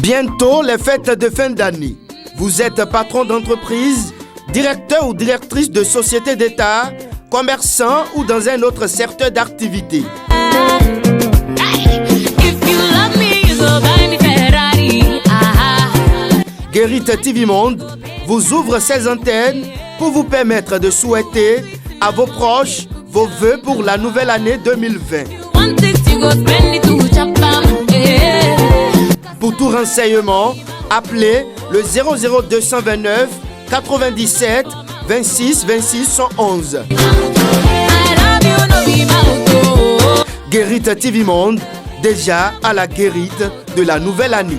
Bientôt les fêtes de fin d'année. Vous êtes patron d'entreprise, directeur ou directrice de société d'État, commerçant ou dans un autre secteur d'activité. Guérit TV Monde vous ouvre ses antennes pour vous permettre de souhaiter à vos proches vos vœux pour la nouvelle année 2020. Pour tout renseignement, appelez le 00229 97 26 26 111. Guérite TV Monde, déjà à la guérite de la nouvelle année.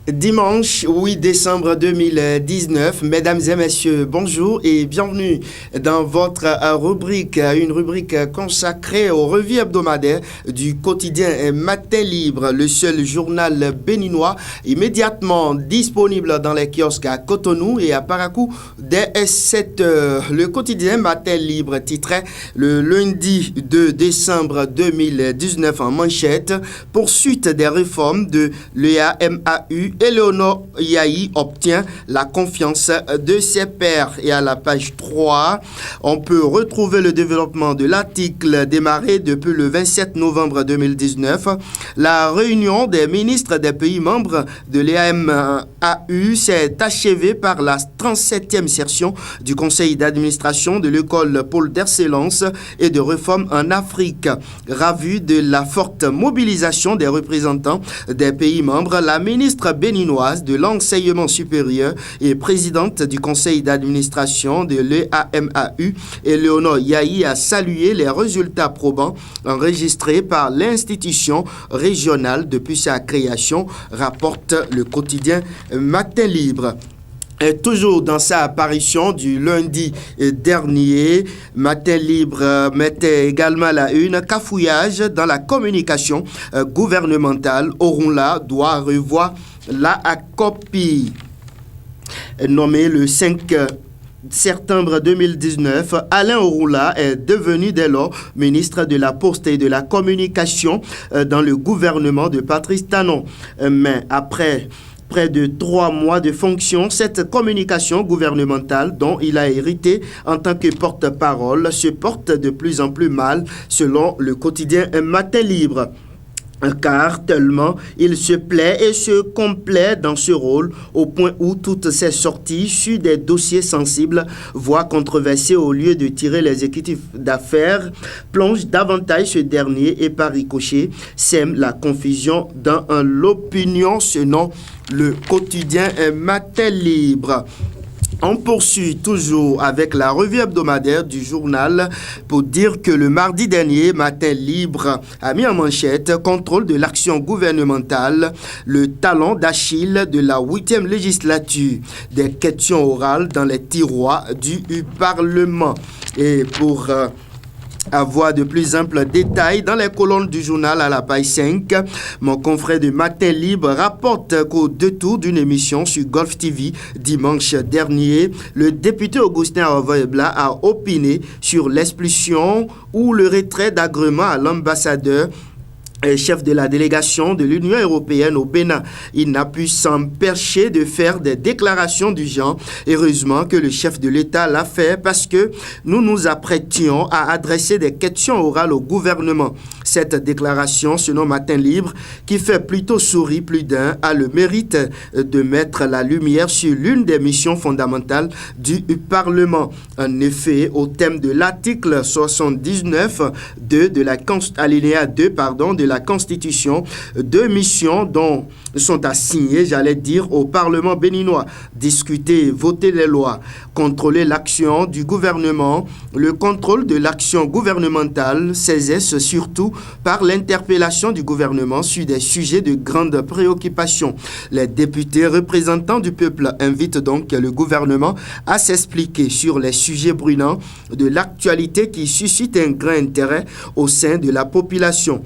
Dimanche 8 décembre 2019, mesdames et messieurs, bonjour et bienvenue dans votre rubrique, une rubrique consacrée aux revues hebdomadaires du quotidien Matin Libre, le seul journal béninois immédiatement disponible dans les kiosques à Cotonou et à Parakou dès 7 heures. Le quotidien Matin Libre titrait le lundi 2 décembre 2019 en manchette, poursuite des réformes de l'EAMAU. Eleonore Yahi obtient la confiance de ses pairs. Et à la page 3, on peut retrouver le développement de l'article démarré depuis le 27 novembre 2019. La réunion des ministres des pays membres de l'EAMAU s'est achevée par la 37e session du conseil d'administration de l'école Paul d'Excellence et de réforme en Afrique. Ravi de la forte mobilisation des représentants des pays membres, la ministre béninoise de l'enseignement supérieur et présidente du conseil d'administration de l'EAMAU, Eleonore Yahi, a salué les résultats probants enregistrés par l'institution régionale depuis sa création, rapporte le quotidien Matin Libre. Et toujours dans sa apparition du lundi dernier, Matin Libre mettait également la une cafouillage dans la communication gouvernementale. Orunla doit revoir la copie. Nommé le 5 septembre 2019, Alain Orunla est devenu dès lors ministre de la Poste et de la Communication dans le gouvernement de Patrice Talon. Mais après près de 3 mois de fonction, cette communication gouvernementale dont il a hérité en tant que porte-parole se porte de plus en plus mal selon le quotidien Matin Libre. Car tellement il se plaît et se complaît dans ce rôle au point où toutes ses sorties sur des dossiers sensibles, voire controversés, au lieu de tirer les exécutifs d'affaires, plongent davantage ce dernier et par ricochet sème la confusion dans l'opinion selon le quotidien Matin Libre. On poursuit toujours avec la revue hebdomadaire du journal pour dire que le mardi dernier, Matin Libre a mis en manchette contrôle de l'action gouvernementale, le talon d'Achille de la 8e législature, des questions orales dans les tiroirs du Parlement. Et pour avoir de plus amples détails dans les colonnes du journal à la page 5, mon confrère de Matin Libre rapporte qu'au détour d'une émission sur Golf TV dimanche dernier, le député Augustin Avoyebla a opiné sur l'expulsion ou le retrait d'agrément à l'ambassadeur chef de la délégation de l'Union européenne au Bénin. Il n'a pu s'empêcher de faire des déclarations du genre. Heureusement que le chef de l'État l'a fait parce que nous nous apprêtions à adresser des questions orales au gouvernement. Cette déclaration, selon Matin Libre, qui fait plutôt sourire plus d'un, a le mérite de mettre la lumière sur l'une des missions fondamentales du Parlement. En effet, au thème de l'article 79 de la alinéa 2 de la Constitution, 2 missions dont sont assignées, au Parlement béninois: discuter et voter les lois, contrôler l'action du gouvernement. Le contrôle de l'action gouvernementale s'exerce surtout par l'interpellation du gouvernement sur des sujets de grande préoccupation. Les députés représentants du peuple invitent donc le gouvernement à s'expliquer sur les sujets brûlants de l'actualité qui suscitent un grand intérêt au sein de la population.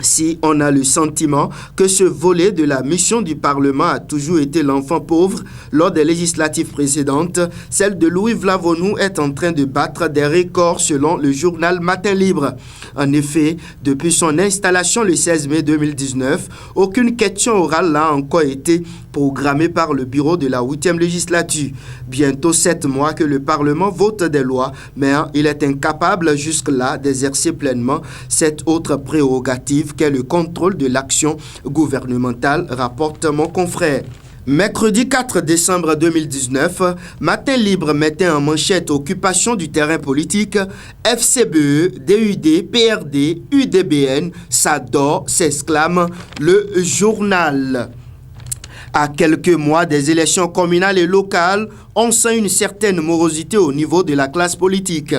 Si on a le sentiment que ce volet de la mission du Parlement a toujours été l'enfant pauvre lors des législatives précédentes, celle de Louis Vlavonou est en train de battre des records selon le journal Matin Libre. En effet, depuis son installation le 16 mai 2019, aucune question orale n'a encore été programmée par le bureau de la 8e législature. Bientôt 7 mois que le Parlement vote des lois, mais il est incapable jusque-là d'exercer pleinement cette autre prérogative qu'est le contrôle de l'action gouvernementale, rapporte mon confrère. Mercredi 4 décembre 2019, Matin Libre mettait en manchette occupation du terrain politique, FCBE, DUD, PRD, UDBN, ça dort, s'exclame le journal. À quelques mois des élections communales et locales, on sent une certaine morosité au niveau de la classe politique.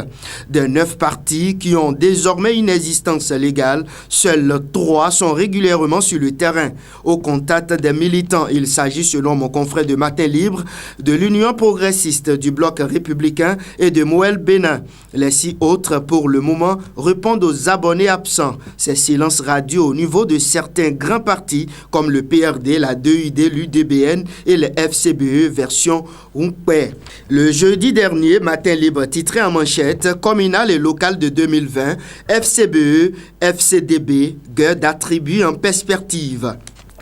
Des 9 partis qui ont désormais une existence légale, seuls 3 sont régulièrement sur le terrain. Au contact des militants, il s'agit, selon mon confrère de Matin Libre, de l'Union progressiste, du Bloc républicain et de Moël Bénin. Les 6 autres, pour le moment, répondent aux abonnés absents. Ces silences radio au niveau de certains grands partis, comme le PRD, la DUD, l'UDBN et le FCBE version Rumpé. Le jeudi dernier, Matin Libre titrait en manchette « Communal et local de 2020, FCBE, FCDB, GUD attribuent en perspective ».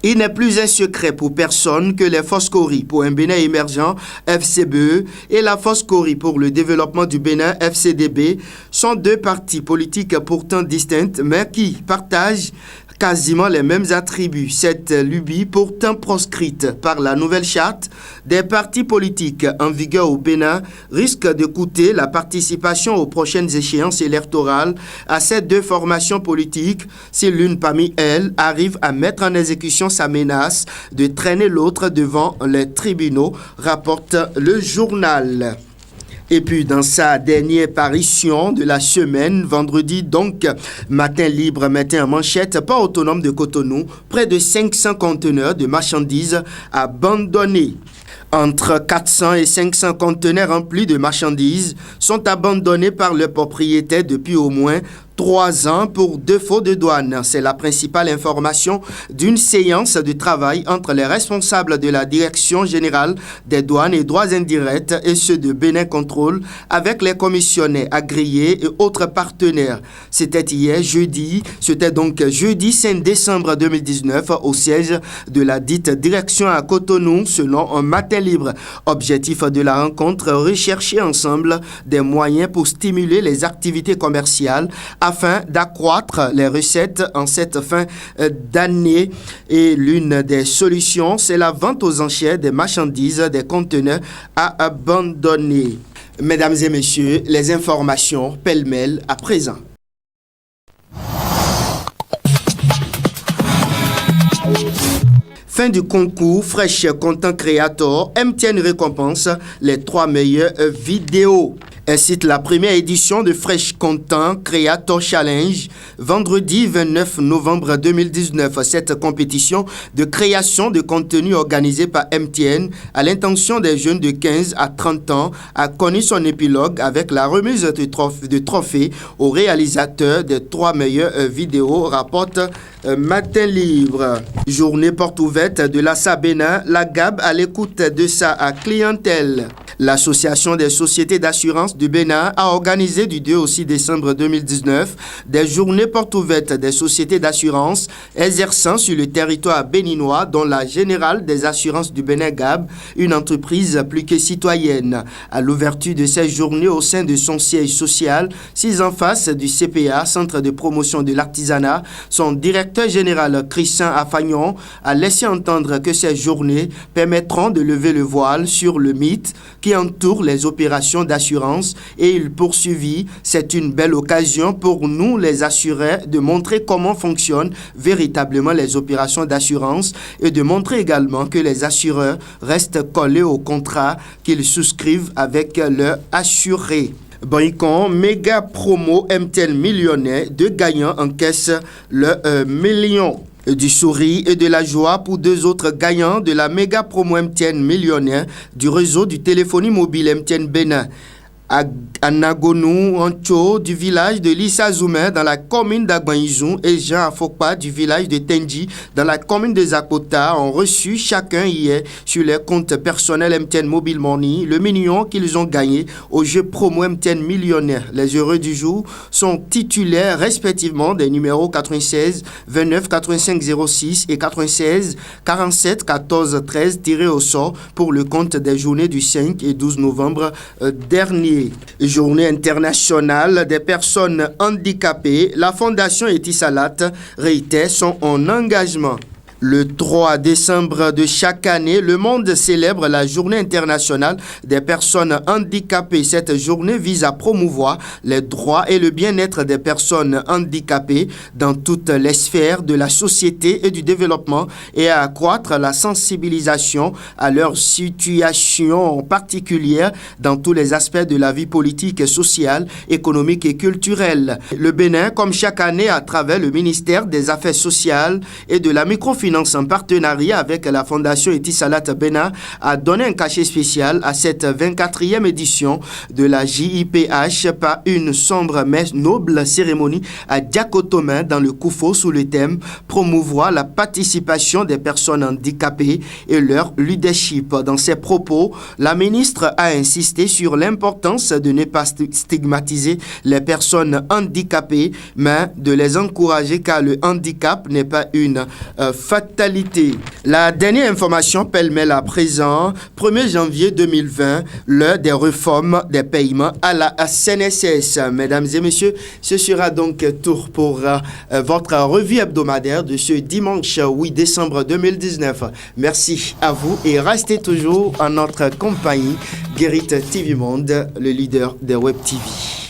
Il n'est plus un secret pour personne que les Foscori pour un Bénin émergent, FCBE, et la Foscori pour le développement du Bénin, FCDB, sont 2 partis politiques pourtant distincts, mais qui partagent quasiment les mêmes attributs. Cette lubie, pourtant proscrite par la nouvelle charte des partis politiques en vigueur au Bénin, risque de coûter la participation aux prochaines échéances électorales à ces 2 formations politiques si l'une parmi elles arrive à mettre en exécution sa menace de traîner l'autre devant les tribunaux, rapporte le journal. Et puis, dans sa dernière parution de la semaine, vendredi, donc, Matin Libre mettait en manchette, port autonome de Cotonou, près de 500 conteneurs de marchandises abandonnés. Entre 400 et 500 conteneurs remplis de marchandises sont abandonnés par le propriétaire depuis au moins 3 ans pour défaut de douane. C'est la principale information d'une séance de travail entre les responsables de la Direction générale des douanes et droits indirects et ceux de Bénin Contrôle avec les commissionnaires agréés et autres partenaires. C'était donc jeudi 5 décembre 2019 au siège de la dite direction à Cotonou selon un Matin Libre. Objectif de la rencontre, rechercher ensemble des moyens pour stimuler les activités commerciales afin d'accroître les recettes en cette fin d'année. Et l'une des solutions, c'est la vente aux enchères des marchandises, des conteneurs à abandonner. Mesdames et messieurs, les informations pêle-mêle à présent. Fin du concours Fresh Content Creator, MTN récompense les 3 meilleures vidéos. Incite la première édition de Fresh Content Creator Challenge, vendredi 29 novembre 2019. Cette compétition de création de contenu organisée par MTN à l'intention des jeunes de 15 à 30 ans a connu son épilogue avec la remise de trophées aux réalisateurs des 3 meilleures vidéos, rapporte Matin Libre. Journée porte ouverte de la Sabena, la GAB à l'écoute de sa clientèle. L'Association des sociétés d'assurance du Bénin a organisé du 2 au 6 décembre 2019 des journées portes ouvertes des sociétés d'assurance exerçant sur le territoire béninois, dont la Générale des assurances du Bénin GAB, une entreprise plus que citoyenne. À l'ouverture de ces journées au sein de son siège social, 6 en face du CPA, Centre de promotion de l'artisanat, son directeur général Christian Afagnon a laissé entendre que ces journées permettront de lever le voile sur le mythe qui entoure les opérations d'assurance, et il poursuivit: c'est une belle occasion pour nous les assureurs de montrer comment fonctionnent véritablement les opérations d'assurance et de montrer également que les assureurs restent collés au contrat qu'ils souscrivent avec leurs assurés. Boycon, méga promo MTN millionnaire, 2 gagnants encaissent le million. Du sourire et de la joie pour 2 autres gagnants de la méga promo MTN millionnaire du réseau du téléphonie mobile MTN Bénin. à Nagonou Ancho du village de Lissazoumé dans la commune d'Agbanizou et Jean Afokpa du village de Tenji dans la commune de Zakota ont reçu chacun hier sur les comptes personnels MTN Mobile Money le million qu'ils ont gagné au jeu promo MTN Millionnaire. Les heureux du jour sont titulaires respectivement des numéros 96 29 85 06 et 96 47 14 13 tirés au sort pour le compte des journées du 5 et 12 novembre dernier. Journée internationale des personnes handicapées, la Fondation Etisalat réitère son engagement. Le 3 décembre de chaque année, le monde célèbre la Journée internationale des personnes handicapées. Cette journée vise à promouvoir les droits et le bien-être des personnes handicapées dans toutes les sphères de la société et du développement et à accroître la sensibilisation à leur situation particulière dans tous les aspects de la vie politique, sociale, économique et culturelle. Le Bénin, comme chaque année à travers le ministère des Affaires sociales et de la microfinance, en partenariat avec la Fondation Etisalat Bénin, a donné un cachet spécial à cette 24e édition de la JIPH par une sombre mais noble cérémonie à Diakotomé dans le Koufo sous le thème « Promouvoir la participation des personnes handicapées et leur leadership ». Dans ses propos, la ministre a insisté sur l'importance de ne pas stigmatiser les personnes handicapées, mais de les encourager car le handicap n'est pas une fatalité. La dernière information pêle-mêle à présent, 1er janvier 2020, l'heure des réformes des paiements à la CNSS. Mesdames et messieurs, ce sera donc tout pour votre revue hebdomadaire de ce dimanche 8 décembre 2019. Merci à vous et restez toujours en notre compagnie. Guérit TV Monde, le leader des Web TV.